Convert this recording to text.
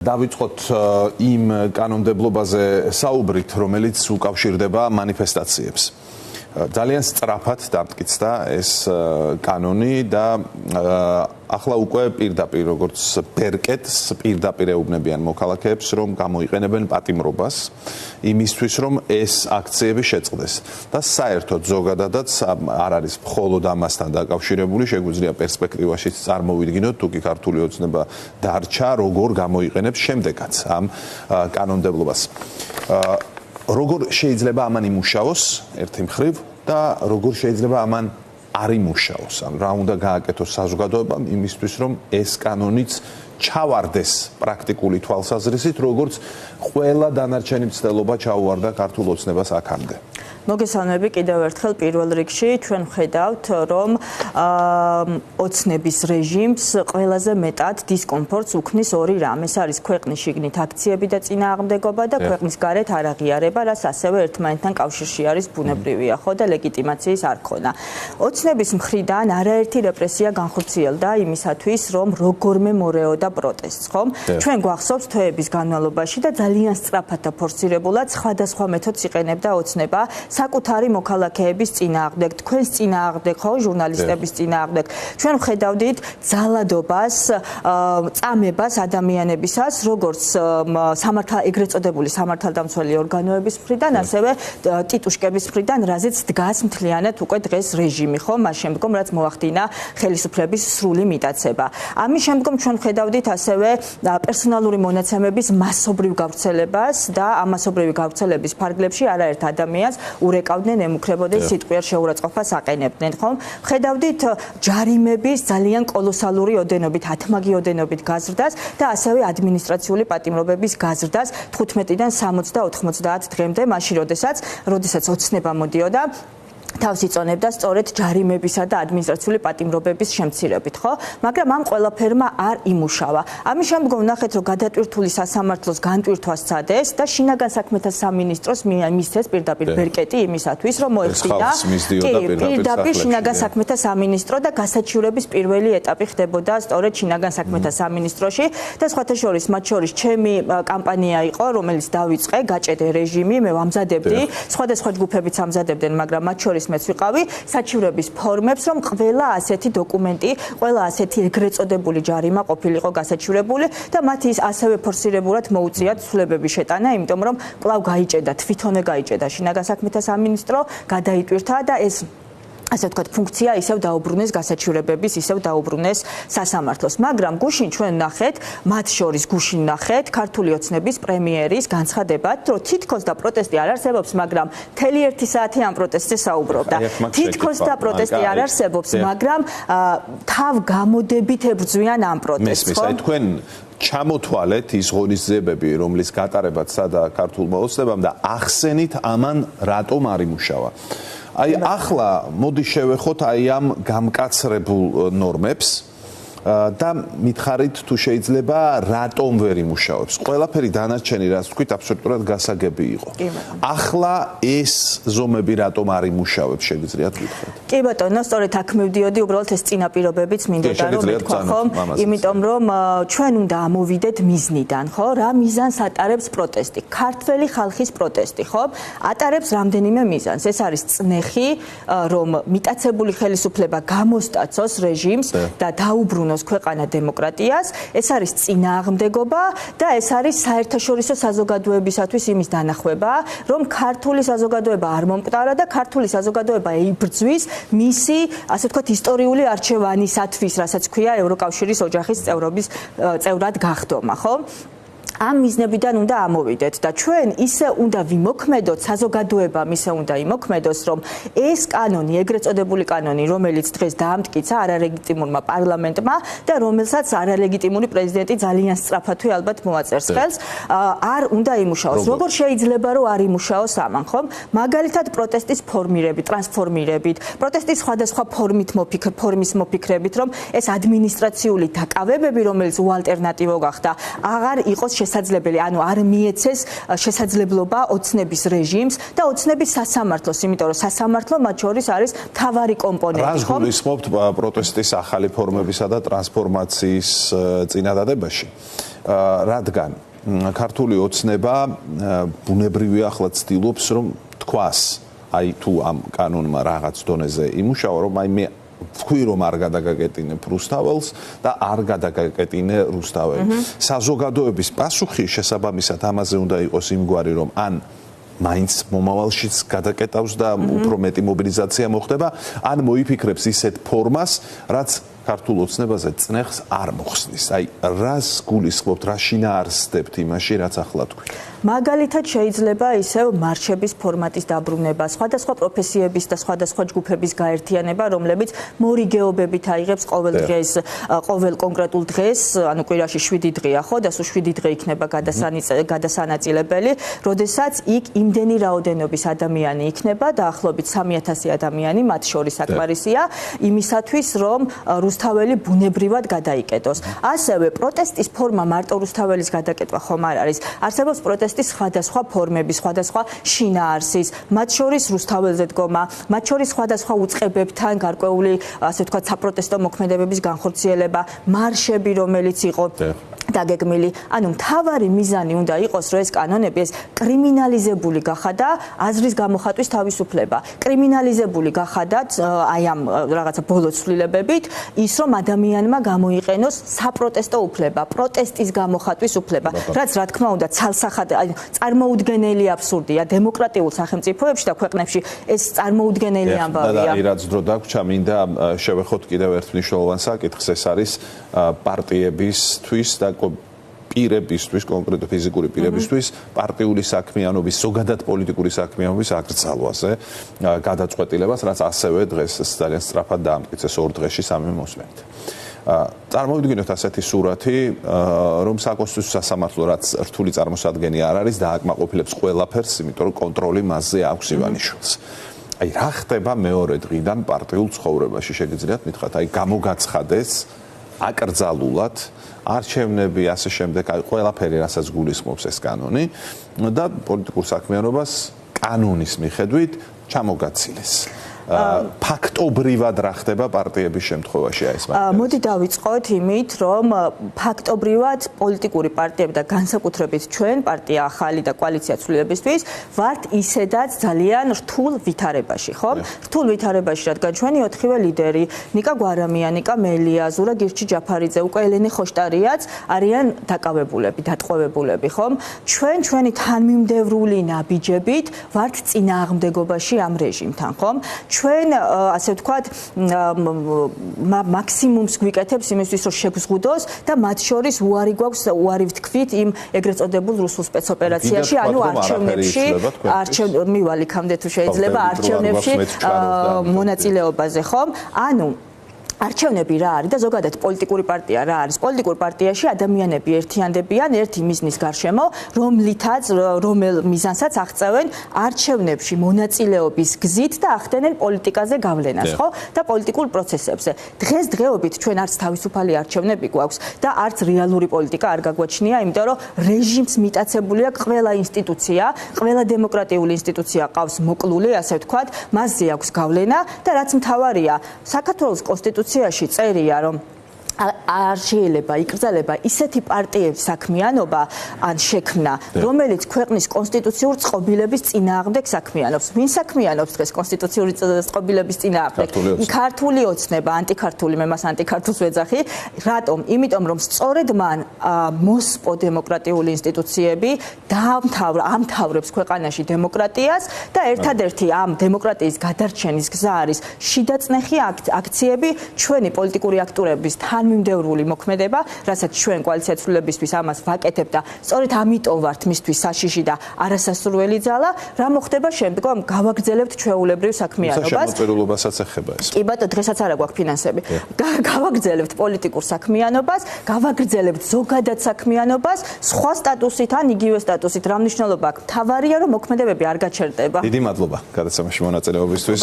დავიწყოთ იმ კანონმდებლობაზე საუბრით, რომელიც უკავშირდება მანიფესტაციებს. ძალიან სწრაფად დამტკიცდა ეს კანონი და ახლა უკვე პირდაპირ როგორც ბერკეტს პირდაპირ ეუბნებიან მოქალაქეებს, რომ გამოიყენებენ პატიმრობას იმისთვის, რომ ეს აქციები შეწყდეს. და საერთოდ ზოგადადაც არ არის მხოლოდ ამასთან დაკავშირებული, შეგვიძლია პერსპექტივაშიც წარმოვიდგინოთ, თუ კი ქართული ოცნება დარჩა, როგორ გამოიყენებს შემდეგაც ამ კანონმდებლობას. როგორ შეიძლება ამან იმუშაოს ერთი მხრივ და როგორ შეიძლება ამან არ იმუშაოს, რა უნდა გააკეთოს საზოგადოებამ იმისთვის, რომ ეს კანონიც ჩავარდეს პრაქტიკული თვალსაზრისით, როგორც ყველა დანარჩენი მცდელობა ჩაუვარდა ქართულ ოცნებას აქამდე. მოგესალმები კიდევ ერთხელ პირველ რიგში ჩვენ ვხედავთ რომ ოცნების რეჟიმს ყველაზე მეტად დისკომფორტს უქმნის ორი რამ. ეს არის ქვეყნის შიგნით აქციები და წინააღმდეგობა და ქვეყნის გარეთ არაღიარება, რაც ასევე ერთმანეთთან კავშირში არის ბუნებრივია, ხო და ლეგიტიმაციის არქონა. ოცნების მხრიდან არაერთი რეპრესია განხორციელდა იმისათვის, რომ როგორმე მორეოდა პროტესტს, ხო? ჩვენ გვახსოვს თვეების განმავლობაში და ძალიან სწრაფად და ფორსირებულად სხვადასხვა მეთოდს იყენებდა ოცნება საკუთარი მოქალაქეების წინააღმდეგ, თქვენს წინააღმდეგ, ხო, ჟურნალისტების წინააღმდეგ. ჩვენ ვხედავდით ძალადობას, წამებას ადამიანებისას, როგორც ეგრეთ წოდებული სამართალდამცველი ორგანოების მხრიდან, ასევე ტიტუშკების მხრიდან, რაზეც დგას მთლიანად უკვე დღეს რეჟიმი, ხო, მას შემდგომ რაც მოახდინა ხელისუფლების სრული მიტაცება. ამის შემდგომ ჩვენ ვხედავდით ასევე პერსონალური მონაცემების მასობრივ გავრცელებას და ამასობრივი გავრცელების ფარგლებში არაერთ ადამიანს ურეკავდნენ, ემუქრებოდნენ, სიტყვიერ შეურაცხყოფას აყენებდნენ, ხომ? ვხედავდით ჯარიმების ძალიან კოლოსალური ოდენობით, 10 ოდენობით გაზრდას და ასევე ადმინისტრაციული პატიმრობების გაზრდას 15-დან 60 და 90 დღემდე, მაშინ როდესაც ოცნება მოდიოდა თავს იწონებდა სწორედ ჯარიმებისა და ადმინისტრაციული პატიმრობების შემცირებით, ხო? მაგრამ ამ ყველაფერმა არ იმუშავა. ამის შემდგომ ნახეთ, რომ გადატვირთული სასამართლოს განტვირთვა სცადეს და შინაგან საქმეთა სამინისტროს მისცეს პირდაპირ ბერკეტი იმისათვის, რომ მოეხდინა პირდაპირ შინაგან საქმეთა სამინისტრო და გასაჩივრების პირველი ეტაპი ხდებოდა სწორედ შინაგან საქმეთა სამინისტროში და სხვათა შორის, მათ შორის ჩემი კამპანია იყო, რომელიც დავიწყე, გაჭედე რეჟიმი, მე ვამზადებდი, სხვადასხვა ჯგუფებიც ამზადებდნენ, მაგრამ მათ შორის მეც ვიყავი საჩივრების ფორმებს, რომ ყველა ასეთი დოკუმენტი, ყველა ასეთი ეგრეთ წოდებული ჯარიმა ყოფილიყო გასაჩივრებული და მათ ის ასევე ფორსირებულად მოუწიათ ცვლილებები შეტანა, იმიტომ რომ კვლავ გაიჭედა, თვითონვე გაიჭედა შინაგან საქმეთა სამინისტრო, გადაიტვირთა და ეს ასე ვთქვათ, ფუნქცია ისევ დაუბრუნეს გასაჩივრებების, ისევ დაუბრუნეს სასამართლოს. მაგრამ გუშინ ჩვენ ნახეთ, მათ შორის გუშინ ნახეთ ქართული ოცნების პრემიერის განცხადებად, რომ თითქოს და პროტესტი არ არსებობს, მაგრამ მთელი 1 საათი ამ პროტესტზე საუბრობდა. თითქოს და პროტესტი არ არსებობს, მაგრამ თავ გამოდებით ებრძვიან ამ პროტესტს, ხო? აი თქვენ ჩამოთვალეთ ის ღონისძიებები, რომლის გატარებაც სადა ქართულმა ოცნებამ და ახსენით ამან რატომ არ იმუშავა. აი ახლა მოდი შევეხოთ აი ამ გამკაცრებულ ნორმებს და მითხარით თუ შეიძლება რატომ ვერ იმუშავებს. ყველაფერი დანარჩენი რაც თქვით აბსოლუტურად გასაგები იყო. ახლა ეს ზომები რატომ არ იმუშავებს შეგიძლიათ გითხრათ? კი ბატონო, სწორედ აქ მივდიოდი, უბრალოდ ეს წინაპირობებიც მინდოდა რომ მეთქვა, ხო? იმიტომ რომ ჩვენ უნდა ამოვიდეთ მიზნიდან, ხო? რა მიზანს ატარებს პროტესტი? ქართველი ხალხის პროტესტი, ხო? ატარებს რამდენიმე მიზანს. ეს არის წნეხი, რომ მიტაცებული ხელისუფლება გამოსტაცოს რეჟიმს და დაუბრუნოს ქვეყანა დემოკრატიას, ეს არის წინააღმდეგობა და ეს არის საერთაშორისო საზოგადოებისათვის იმის დანახვება, რომ ქართული საზოგადოება არ მომკვდარა და ქართული საზოგადოება იბრძვის მისი, ასე ვთქვათ, ისტორიული არჩევანისათვის, რასაც ქვია ევროკავშირის ოჯახის წევრად გახდომა, ხო? ამ მიზნებიდან უნდა ამოვიდეთ და ჩვენ ისე უნდა ვიმოქმედოთ, საზოგადოებამ ისე უნდა იმოქმედოს, რომ ეს კანონი, ეგრეთ წოდებული კანონი, რომელიც დღეს დაამტკიცა არალეგიტიმურმა პარლამენტმა და რომელსაც არალეგიტიმური პრეზიდენტი ძალიან სწრაფადვე ალბათ მოაწერს ხელს, არ უნდა იმუშაოს. როგორ შეიძლება რომ არ იმუშაოს ამან, ხომ? მაგალითად პროტესტის ფორმირებით, ტრანსფორმირებით, პროტესტის სხვადასხვა ფორმის მოფიქრებით, რომ ეს ადმინისტრაციული დაკავებები, რომელიც უალტერნატივო გახდა, აღარ იყოს შესაძლებელი, ანუ არ მიეცეს შესაძლებლობა ოცნების რეჟიმს და ოცნების სასამართლოს, იმიტომ რომ სასამართლო მათ შორის არის მთავარი კომპონენტი, რას გულისხმობთ პროტესტის ახალი ფორმებისა და ტრანსფორმაციის წინადადებაში? რადგან ქართული ოცნება ბუნებრივია ახლა ცდილობს რომ თქვას, აი თუ ამ კანონმა რაღაც დონეზე იმუშავა, რომ აი მე ვქვი რომ არ გადაგაკეტინებ რუსთაველს და არ გადაგაკეტინე რუსთაველი. საზოგადოების პასუხი შესაბამისად ამაზე უნდა იყოს იმგვარი, რომ ან მაინც მომავალშიც გადაკეტავს და უფრო მეტი მობილიზაცია მოხდება, ან მოიფიქრებს ისეთ ფორმას, რაც ქართულ ოცნებაზე წნეხს არ მოხსნის. აი, რას გულისხმობთ, რა შინაარსდებთ იმაში, რაც ახლა თქვი? მაგალითად შეიძლება ისევ მარშების ფორმატის დაბრუნება, სხვადასხვა პროფესიების და სხვადასხვა ჯგუფების გაერთიანება, რომლებიც მორიგეობებით აიღებს ყოველ დღეს, ყოველ კონკრეტულ დღეს, ანუ კვირაში 7 დღეა, ხო, და სულ 7 დღე იქნება გადასანაწილებელი, როდესაც იქ იმდენი რაოდენობის ადამიანი იქნება, დაახლოებით 3000 ადამიანი, მათ შორის საკმარისია, იმისათვის, რომ რუსთაველი ბუნებრივად გადაიკეტოს. ასევე პროტესტის ფორმა მარტო რუსთაველის გადაკეტვა ხომ არ არის. არსებობს პროტესტის სხვადასხვა ფორმები, სხვადასხვა შინაარსის, მათ შორის რუსთაველზე დგომა, მათ შორის სხვადასხვა უწყებებთან გარკვეული, ასე ვთქვათ, საპროტესტო მოქმედებების განხორციელება, მარშები, რომელიც იყო დაგეგმილი. ანუ მთავარი მიზანი უნდა იყოს, რომ ეს კანონები ეს კრიმინალიზებული გახადა აზრის გამოხატვის თავისუფლება. კრიმინალიზებული გახადათ აი ამ რაღაცა ბოლო ცვლილებებით ის, რომ ადამიანმა გამოიყენოს საპროტესტო უფლება, პროტესტის გამოხატვის უფლება, რაც რა თქმა უნდა ცალსახად წარმოუდგენელი აბსურდია დემოკრატიულ სახელმწიფოებში და ქვეყნებში ეს წარმოუდგენელი ამბავია. და რაც დრო დაგვრჩა, მინდა შევეხოთ კიდევ ერთ მნიშვნელოვან საკითხს, ეს არის პარტიებისთვის და პირებისთვის, კონკრეტულ ფიზიკური პირებისთვის პარტიული საქმიანობის, ზოგადად პოლიტიკური საქმიანობის აკრძალვაზე გადაწყვეტილებას, რაც ასევე დღეს ძალიან სწრაფად დაამტკიცეს 2 დღეში 3 მოსვლით. წარმოვიდგინოთ ასეთი სურათი, რომ საკონსტიტუციო სასამართლო რაც რთული წარმოსადგენი არ არის და აკმაყოფილებს ყველაფერს, იმიტომ რომ კონტროლი მასზე აქვს ივანიშვილს. აი რა ხდება მეორე დღიდან პარტიულ ცხოვრებაში, შეგიძლიათ მითხრათ, აი გამოგაცხადეს აკრძალულად არჩევნები, ასე შემდეგ, აი ყველაფერი, რასაც გულისხმობს ეს კანონი და პოლიტიკურ საქმიანობას კანონის მიხედვით ჩამოგაცილეს. ფაქტობრივად რა ხდება პარტიების შემთხვევაში აი ეს მაგალითად. მოდი დავიწყოთ იმით, რომ ფაქტობრივად პოლიტიკური პარტიები და განსაკუთრებით ჩვენ პარტია ახალი და კოალიცია ცვლილებისთვის ვართ ისედაც ძალიან რთულ ვითარებაში, ხო? რთულ ვითარებაში, რადგან ჩვენი 4-ვე ლიდერი, ნიკა გვარამია, ნიკა მელია, ზურა გირჩი-ჯაფარიძე, უკვე ელენე ხოშტარიაც არიან დაკავებულები, დატყვევებულები, ხომ? ჩვენი თანმიმდევრული ნაბიჯებით ვართ წინააღმდეგობაში ამ რეჟიმთან, ხომ? ჩვენ ასე ვთქვათ მაქსიმუმს გვიკეთებს იმისთვის რომ შეგზღუდოს და მათ შორის უარი გვაქვს უარი ვთქვით იმ ეგრეთ წოდებულ რუსულ სპეცოპერაციაში ანუ არჩევნებში მივალ იქამდე თუ შეიძლება არჩევნებში მონაწილეობაზე ხომ ანუ არჩევნები რა არის და ზოგადად პოლიტიკური პარტია რა არის? პოლიტიკურ პარტიაში ადამიანები ერთიანდებიან ერთი მიზნის გარშემო, რომელ მიზანსაც აღწევენ არჩევნებში მონაწილეობის გზით და ახდენენ პოლიტიკაზე გავლენას, ხო? და პოლიტიკურ პროცესებზე. დღესდღეობით ჩვენ არც თავისუფალი არჩევნები გვაქვს და არც რეალური პოლიტიკა არ გაგვაჩნია, იმიტომ რომ რეჟიმს მიტაცებული აქვს ყველა ინსტიტუცია, ყველა დემოკრატიული ინსტიტუცია ყავს მოკლული, ასე ვთქვათ, მასზე აქვს გავლენა და რაც მთავარია, საქართველოს კონსტიტუციაში წერია, რომ არ შეიძლება იკრძალება ისეთი პარტიების საქმიანობა ან შექმნა, რომელიც ქვეყნის კონსტიტუციურ წყობილების წინააღმდეგ საქმიანობს. ვინ საქმიანობს დღეს კონსტიტუციური წყობილების წინააღმდეგ? ქართული ოცნება, ანტიქართული, მე მას ანტიქართულს ვეძახი. რატომ? იმიტომ რომ სწორედ მან მოსპო დემოკრატიული ინსტიტუციები ამთავრებს ქვეყანაში დემოკრატიას და ერთადერთი ამ დემოკრატიის გადარჩენის გზა არის შიდაწნეხი აქციები, ჩვენი პოლიტიკური აქტურების მიმდევრული მოქმედება, რასაც ჩვენ კოალიცია ცვლილებისთვის ამას ვაკეთებ და სწორედ ამიტომ ვართ მისთვის საშიში და არასასურველი ძალა, რა მოხდება შემდგომ? გავაგრძელებთ ჩვეულებრივ საქმიანობას. შემოწირულობასაც ეხება ეს. კი ბატონო, დღესაც არა გვაქვს ფინანსები. გავაგრძელებთ პოლიტიკურ საქმიანობას, გავაგრძელებთ ზოგადად საქმიანობას, სხვა სტატუსით ან იგივე სტატუსით. რა მნიშვნელობა აქვს? მთავარია რომ მოქმედებები არ გაჩერდება. დიდი მადლობა გადაცემაში მონაწილეობისთვის.